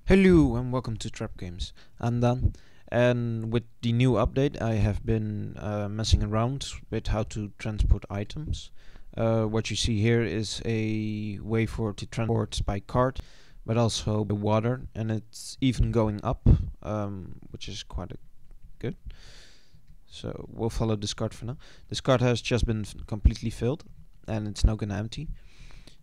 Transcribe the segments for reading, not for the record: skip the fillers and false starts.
Hello and welcome to TrapGamez. I'm Daan, and with the new update I have been messing around with how to transport items. What you see here is a way for to transport by cart, but also by water, and it's even going up, which is quite good. So we'll follow this cart for now. This cart has just been completely filled, and it's now gonna empty.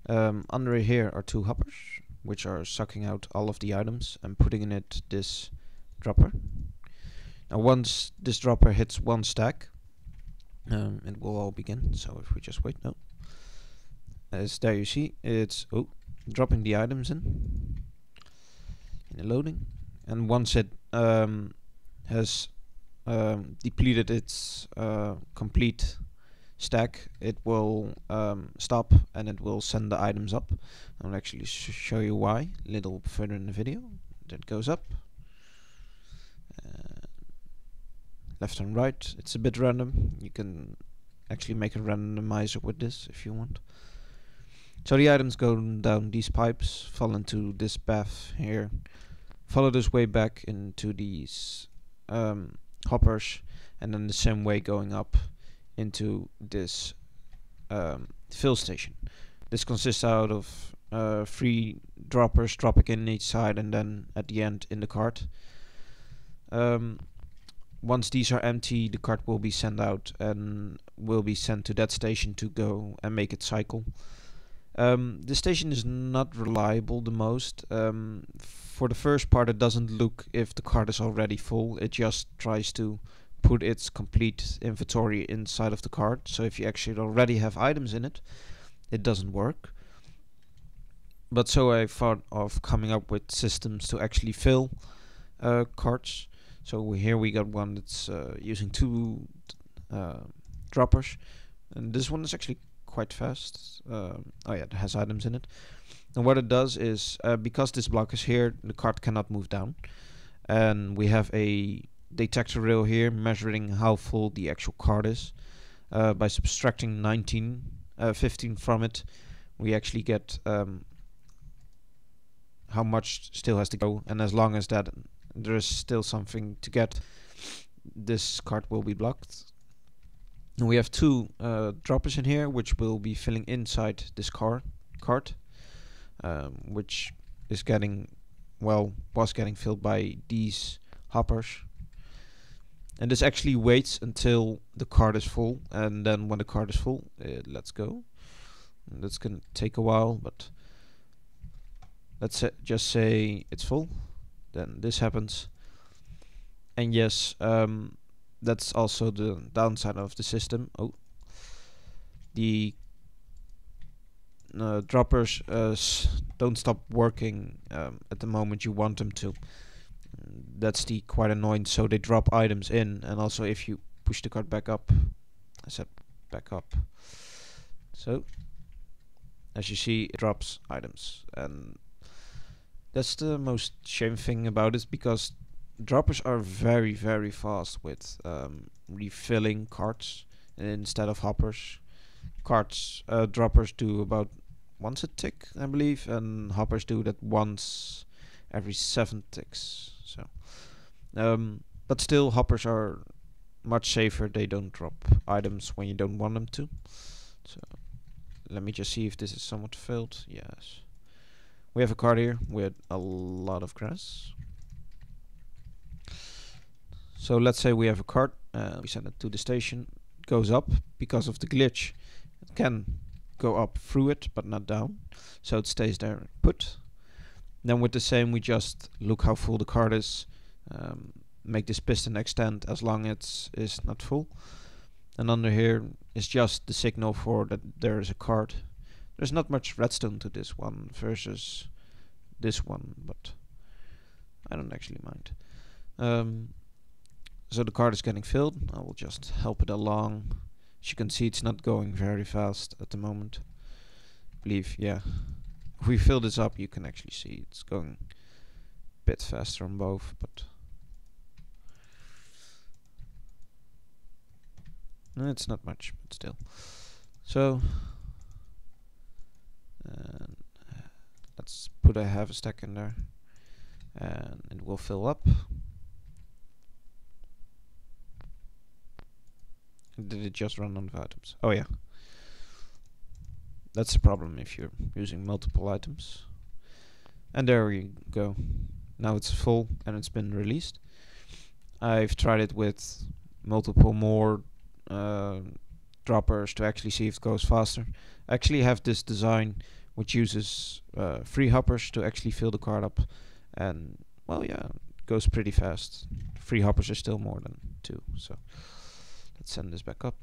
Under here are two hoppers, which are sucking out all of the items and putting in it this dropper. Now once this dropper hits one stack, it will all begin. So if we just wait now, as there you see, it's dropping the items in the loading, and once it has depleted its complete stack, it will stop and it will send the items up. I'll actually show you why a little further in the video. That goes up, left and right. It's a bit random. You can actually make a randomizer with this if you want. So the items go down these pipes, fall into this path here, follow this way back into these hoppers, and then the same way going up into this fill station. This consists out of 3 droppers dropping in each side, and then at the end in the cart. Once these are empty, the cart will be sent out and will be sent to that station to go and make it cycle. The station is not reliable the most. For the first part, it doesn't look if the cart is already full. It just tries to put its complete inventory inside of the cart. So if you actually already have items in it, it doesn't work. But so I thought of coming up with systems to actually fill carts. So here we got one that's using 2 droppers, and this one is actually quite fast. Oh yeah, it has items in it. And what it does is, because this block is here, the cart cannot move down, and we have a detector rail here measuring how full the actual cart is. By subtracting 15 from it, we actually get how much still has to go, and as long as that there is still something to get, this cart will be blocked. And we have 2 droppers in here which will be filling inside this cart, which is was getting filled by these hoppers. And this actually waits until the cart is full, and then when the cart is full, let's go. And that's gonna take a while, but let's just say it's full. Then this happens, and yes, that's also the downside of the system. The droppers don't stop working at the moment you want them to. That's the quite annoying. So they drop items in, and also if you push the cart back up, I said back up. So as you see, it drops items, and that's the most shame thing about it, because droppers are very fast with refilling carts instead of hoppers. Droppers do about once a tick, I believe, and hoppers do that once every 7 ticks. So, but still, hoppers are much safer. They don't drop items when you don't want them to. So, let me just see if this is somewhat filled. Yes. We have a cart here with a lot of grass. So let's say we have a cart, we send it to the station, it goes up. Because of the glitch, it can go up through it, but not down. So it stays there put. Then with the same, we just look how full the cart is, make this piston extend as long as it's not full. And under here is just the signal for that there is a cart. There's not much redstone to this one versus this one, but I don't actually mind. So the cart is getting filled. I will just help it along. As you can see, it's not going very fast at the moment. I believe, yeah. If we fill this up, you can actually see it's going a bit faster on both, but it's not much, but still. So let's put a half a stack in there, and it will fill up. Did it just run out of items? Oh yeah. That's the problem if you're using multiple items. And there we go. Now it's full and it's been released. I've tried it with multiple more droppers to actually see if it goes faster. I actually have this design which uses 3 hoppers to actually fill the card up, and well, yeah, it goes pretty fast. 3 hoppers are still more than 2, so let's send this back up.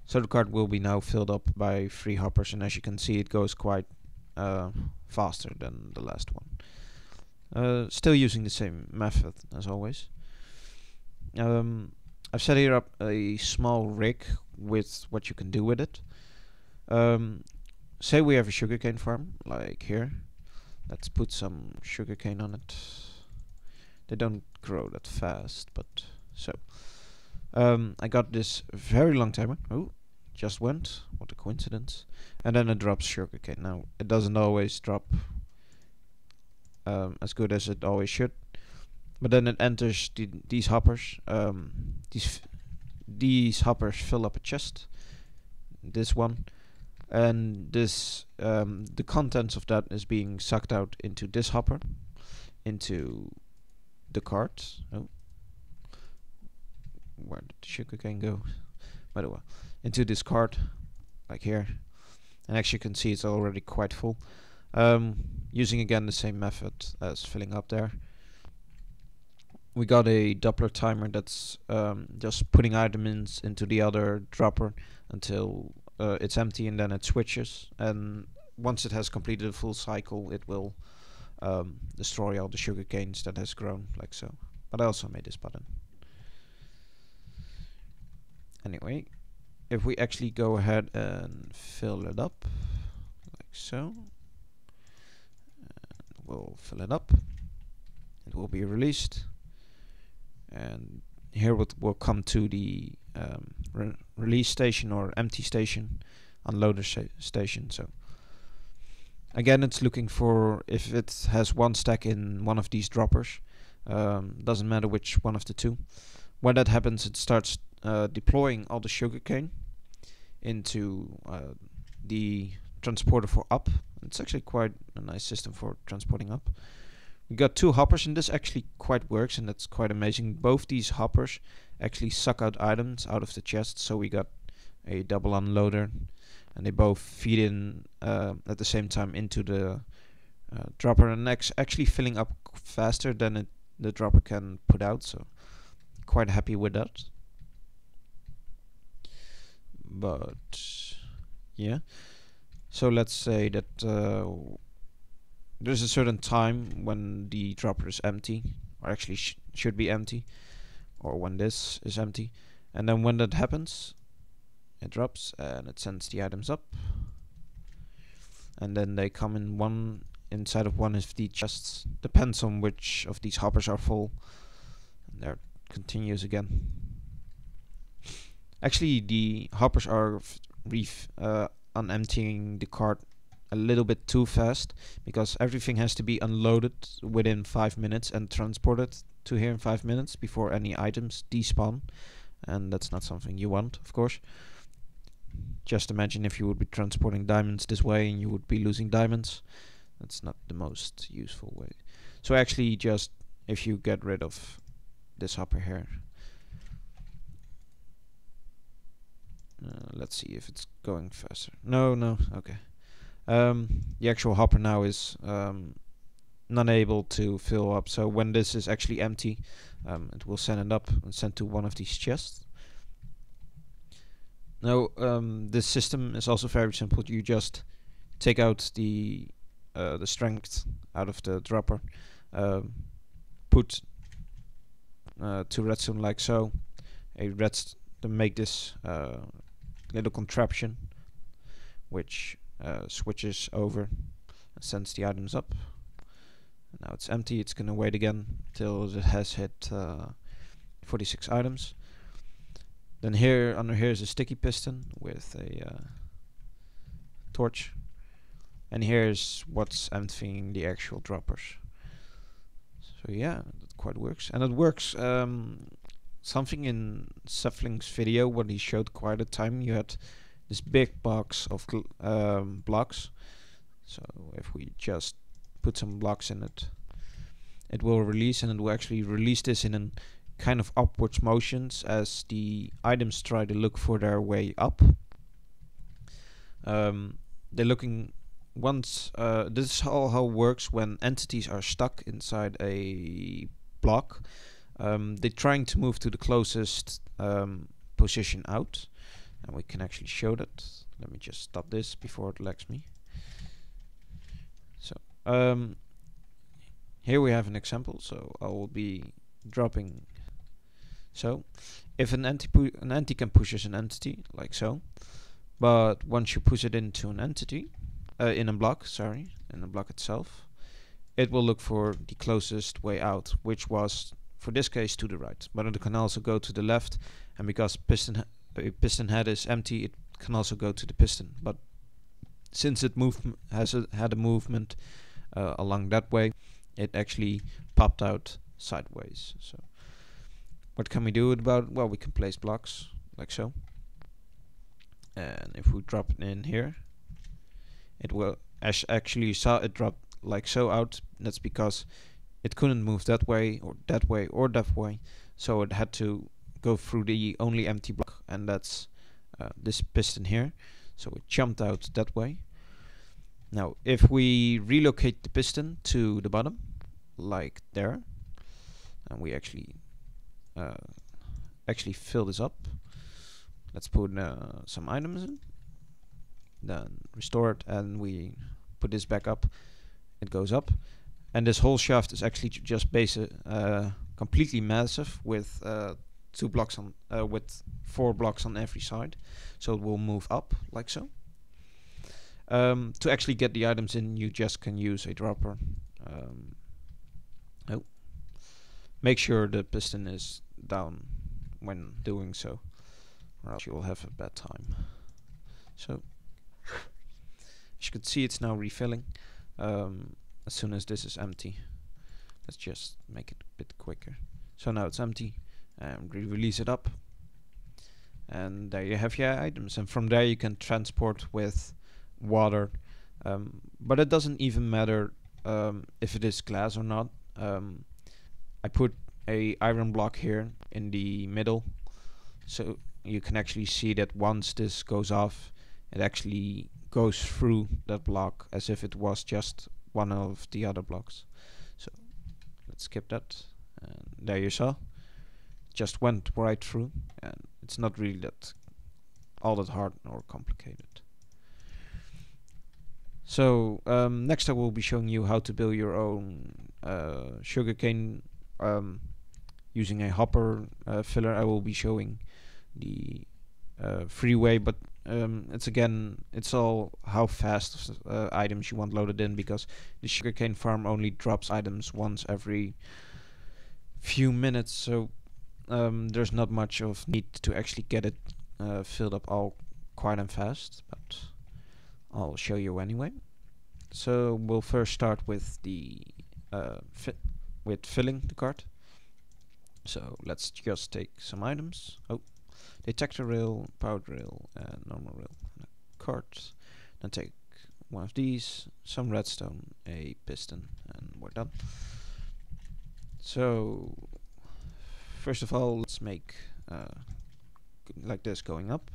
So the card will be now filled up by 3 hoppers, and as you can see, it goes quite faster than the last one. Still using the same method as always. I've set here up a small rig with what you can do with it. Say we have a sugarcane farm, like here. Let's put some sugarcane on it. They don't grow that fast, but so. I got this very long timer. Oh, just went. What a coincidence. And then it drops sugarcane. Now, it doesn't always drop as good as it always should. But then it enters these hoppers. These hoppers fill up a chest. This one. And this the contents of that is being sucked out into this hopper. Into the cart. Oh. Where did the sugarcane go? By the way, into this cart, like here, and actually you can see it's already quite full. Using again the same method as filling up there. We got a Doppler timer that's just putting items into the other dropper until it's empty, and then it switches. And once it has completed a full cycle, it will destroy all the sugar canes that has grown, like so. But I also made this button. Anyway, if we actually go ahead and fill it up, like so, we'll fill it up, it will be released, and here we'll come to the release station or empty station, unloader station. So again, it's looking for if it has one stack in one of these droppers, doesn't matter which one of the two. When that happens, it starts deploying all the sugarcane into the transporter for up. It's actually quite a nice system for transporting up. We got 2 hoppers, and this actually quite works, and that's quite amazing. Both these hoppers actually suck out items out of the chest, so we got a double unloader, and they both feed in at the same time into the dropper, and actually filling up faster than the dropper can put out, so quite happy with that. But yeah, so let's say that there's a certain time when the dropper is empty, or actually should be empty, or when this is empty, and then when that happens, it drops and it sends the items up, and then they come in inside of one of the chests. Depends on which of these hoppers are full, and there it continues again. Actually, the hoppers are unemptying the cart a little bit too fast, because everything has to be unloaded within 5 minutes and transported to here in 5 minutes before any items despawn, and that's not something you want, of course. Just imagine if you would be transporting diamonds this way and you would be losing diamonds. That's not the most useful way. So actually, just if you get rid of this hopper here, let's see if it's going faster. No, okay. The actual hopper now is not able to fill up, so when this is actually empty, it will send it up and send to one of these chests. Now, this system is also very simple. You just take out the strength out of the dropper, put 2 redstone like so, to make this little contraption which switches over and sends the items up. And now it's empty. It's gonna wait again till it has hit 46 items. Then here, under here is a sticky piston with a torch. And here's what's emptying the actual droppers. So yeah, it quite works. And it works, something in Sefling's video, what he showed quite a time, you had this big box of blocks. So if we just put some blocks in it, it will release, and it will actually release this in a kind of upwards motions as the items try to look for their way up. They're looking once, this is how it works when entities are stuck inside a block. They're trying to move to the closest position out, and we can actually show that. Let me just stop this before it lags me. So here we have an example. So I will be dropping. So if an entity can push an entity like so, but once you push it into an entity, in a block itself, it will look for the closest way out, which was, for this case, to the right. But it can also go to the left, and because piston head is empty, it can also go to the piston. But since it had a movement along that way, it actually popped out sideways. So what can we do about it? Well, we can place blocks like so. And if we drop it in here, it will actually saw it drop like so out. That's because it couldn't move that way or that way or that way, so it had to go through the only empty block, and that's this piston here. So it jumped out that way. Now if we relocate the piston to the bottom like there, and we actually fill this up, let's put some items in, then restore it, and we put this back up, it goes up, and this whole shaft is actually just completely massive with 2 blocks on with 4 blocks on every side, so it will move up like so. To actually get the items in, you just can use a dropper. Make sure the piston is down when doing so, or else you will have a bad time. So as you can see, it's now refilling as soon as this is empty. Let's just make it a bit quicker. So now it's empty, and release it up, and there you have your items, and from there you can transport with water, but it doesn't even matter if it is glass or not. I put a iron block here in the middle, so you can actually see that once this goes off, it actually goes through that block as if it was just one of the other blocks. So let's skip that, and there you saw, just went right through, and it's not really all that hard or complicated. So next I will be showing you how to build your own sugarcane using a hopper filler. I will be showing the freeway, but it's all how fast items you want loaded in, because the sugarcane farm only drops items once every few minutes, so there's not much of need to actually get it filled up all quite and fast, but I'll show you anyway. So we'll first start with the filling the cart. So let's just take some items. Detector rail, power rail, and normal rail, and a cart. Then take one of these, some redstone, a piston, and we're done. So first of all, let's make like this going up.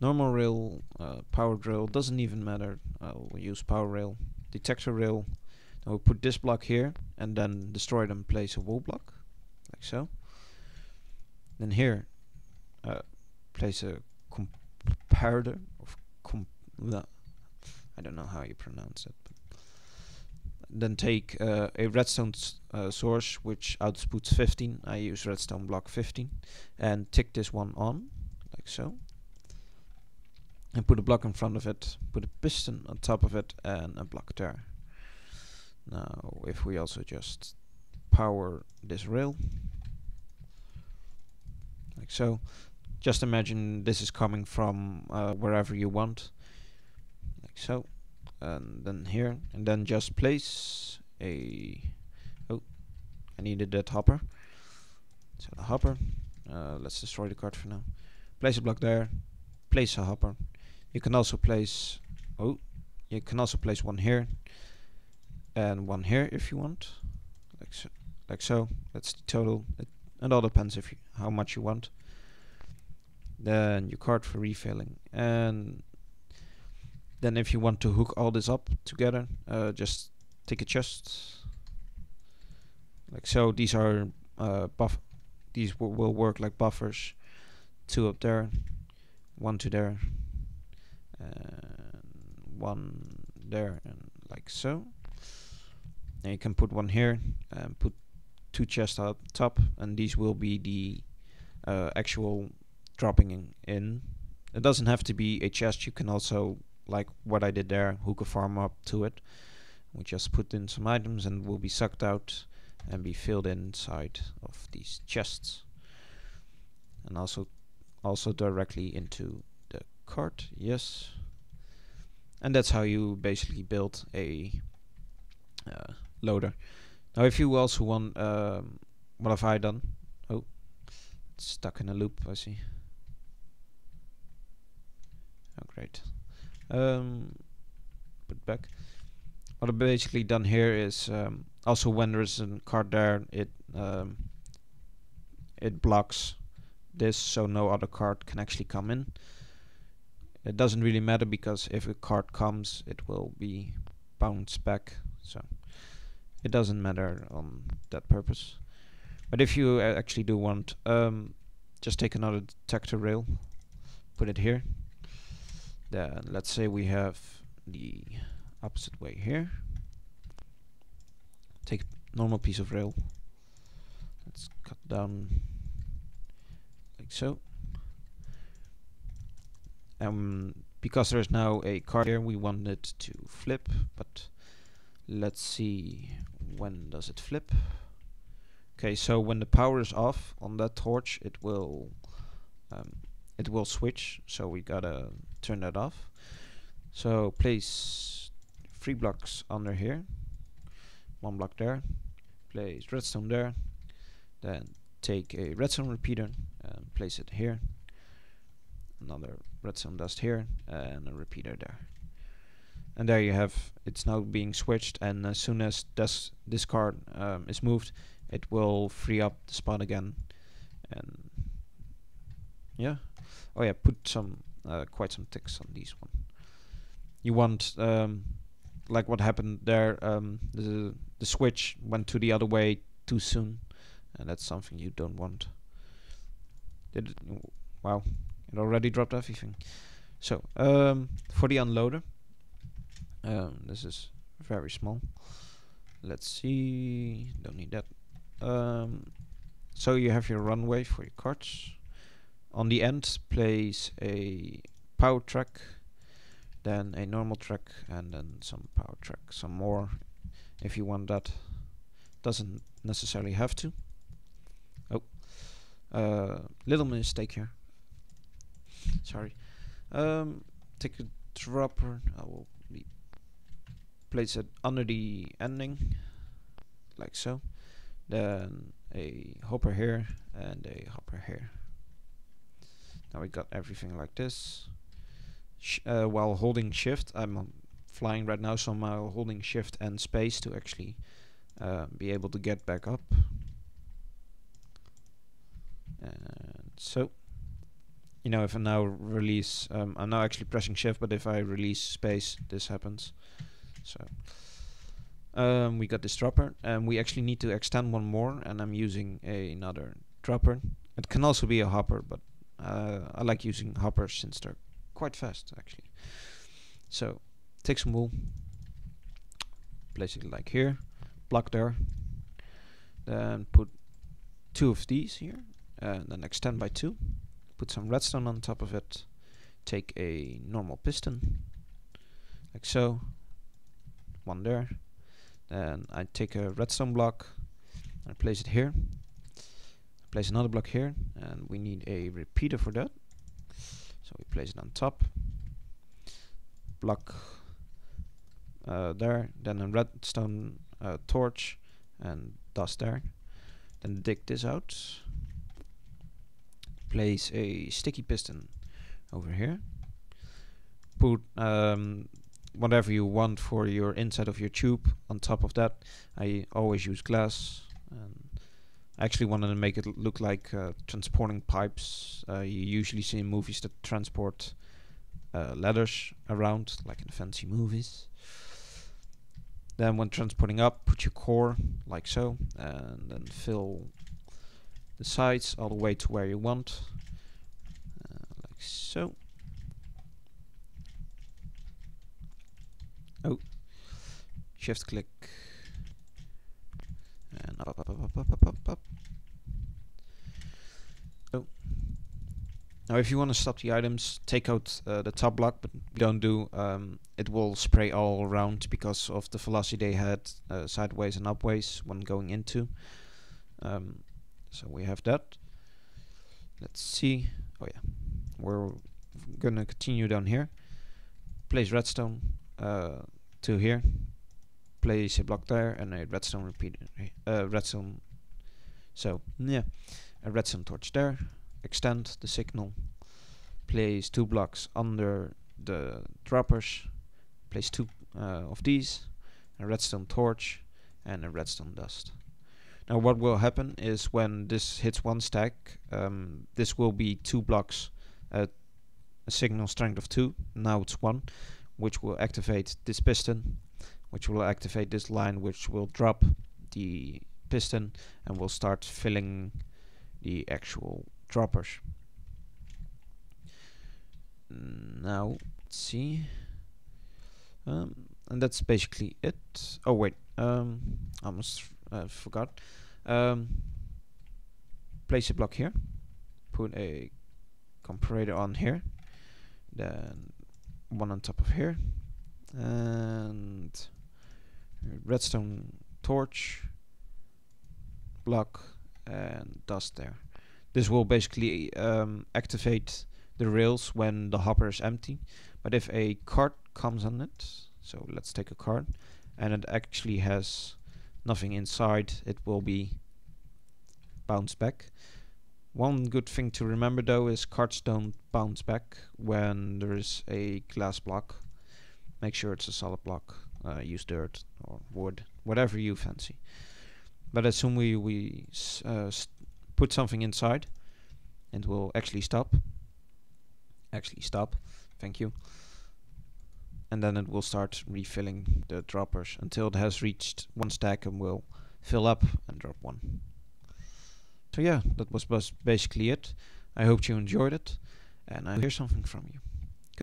Normal rail, power rail, doesn't even matter. I'll use power rail. Detector rail. Then we'll put this block here, and then destroy them, place a wool block, like so. Then here, place a comparator of I don't know how you pronounce it. Then take a redstone source which outputs 15. I use redstone block 15, and tick this one on, like so. And put a block in front of it, put a piston on top of it, and a block there. Now if we also just power this rail, like so, just imagine this is coming from wherever you want, like so, and then here, and then just place a, oh, I needed that hopper, so the hopper, let's destroy the card for now, place a block there, place a hopper. You can also place, you can also place one here and one here if you want, like so. That's the total. It all depends if how much you want. Then your card for refilling, and then if you want to hook all this up together, just take a chest, like so. These are these will work like buffers. 2 up there, 1 to there, and 1 there, and like so. And you can put 1 here and put 2 chests up top, and these will be the actual dropping in. It doesn't have to be a chest. You can also, like what I did there, hook a farm up to it. We just put in some items and will be sucked out and be filled inside of these chests, and also directly into the cart. Yes, and that's how you basically build a loader. Now if you also want, what have I done? Oh, it's stuck in a loop, I see. Oh great. Put back. What I've basically done here is, also when there's a card there, it blocks this, so no other card can actually come in. It doesn't really matter, because if a card comes, it will be bounced back, so it doesn't matter on that purpose. But if you actually do want, just take another detector rail, put it here. Then let's say we have the opposite way here. Take a normal piece of rail. Let's cut down like so. Because there's now a card here, we want it to flip, but let's see, when does it flip? Okay, so when the power is off on that torch, it will switch, so we gotta turn that off. So place 3 blocks under here, 1 block there, place redstone there, then take a redstone repeater and place it here, another redstone dust here, and a repeater there. And there you have, it's now being switched, and as soon as this card is moved, it will free up the spot again. And yeah, oh yeah, put some quite some ticks on these one. You want, like what happened there, the switch went to the other way too soon, and that's something you don't want. Wow, it already dropped everything. So for the unloader, this is very small. Let's see, don't need that. So you have your runway for your carts. On the end, place a power track, then a normal track, and then some power track, some more if you want that. Doesn't necessarily have to. Oh, little mistake here. Sorry. Take a dropper. I will place it under the ending, like so. Then a hopper here and a hopper here. Now we got everything like this. While holding shift, I'm flying right now, so I'm holding shift and space to actually be able to get back up. And so, you know, if I now release, I'm now actually pressing shift, but if I release space, this happens. So we got this dropper, and we actually need to extend one more, and I'm using another dropper. It can also be a hopper, but I like using hoppers since they're quite fast actually. So take some wool, place it like here, block there, then put 2 of these here, and then extend by 2, put some redstone on top of it, take a normal piston like so, 1 there, then I take a redstone block and place it here, Place another block here, and we need a repeater for that. So we place it on top. Block there, then a redstone torch and dust there. Then dig this out. Place a sticky piston over here. Put whatever you want for your inside of your tube on top of that. I always use glass. I actually wanted to make it look like transporting pipes you usually see in movies that transport ladders around, like in fancy movies. Then when transporting up, put your core like so, and then fill the sides all the way to where you want, like so. Oh, shift click and up. Oh. Now if you want to stop the items, take out the top block, but don't do, it will spray all around because of the velocity they had sideways and upways when going into. So we have that. Let's see. Oh yeah, we're gonna continue down here. Place redstone to here. Place a block there and a redstone repeater. Redstone. So yeah, a redstone torch there. Extend the signal. Place 2 blocks under the droppers. Place 2 of these. A redstone torch and a redstone dust. Now what will happen is when this hits one stack, this will be 2 blocks at a signal strength of 2. Now it's 1, which will activate this piston, which will activate this line, which will drop the piston and will start filling the actual droppers. Now let's see, and that's basically it. Oh wait, almost forgot. Place a block here, put a comparator on here, then one on top of here, and redstone torch, block, and dust there. This will basically activate the rails when the hopper is empty. But if a cart comes on it, so let's take a cart, and it actually has nothing inside, it will be bounced back. One good thing to remember though is carts don't bounce back when there is a glass block. Make sure it's a solid block. Use dirt or wood, whatever you fancy. But as soon as we put something inside, it will actually stop. Thank you. And then it will start refilling the droppers until it has reached 1 stack and will fill up and drop 1. So yeah, that was basically it. I hope you enjoyed it, and I hear something from you.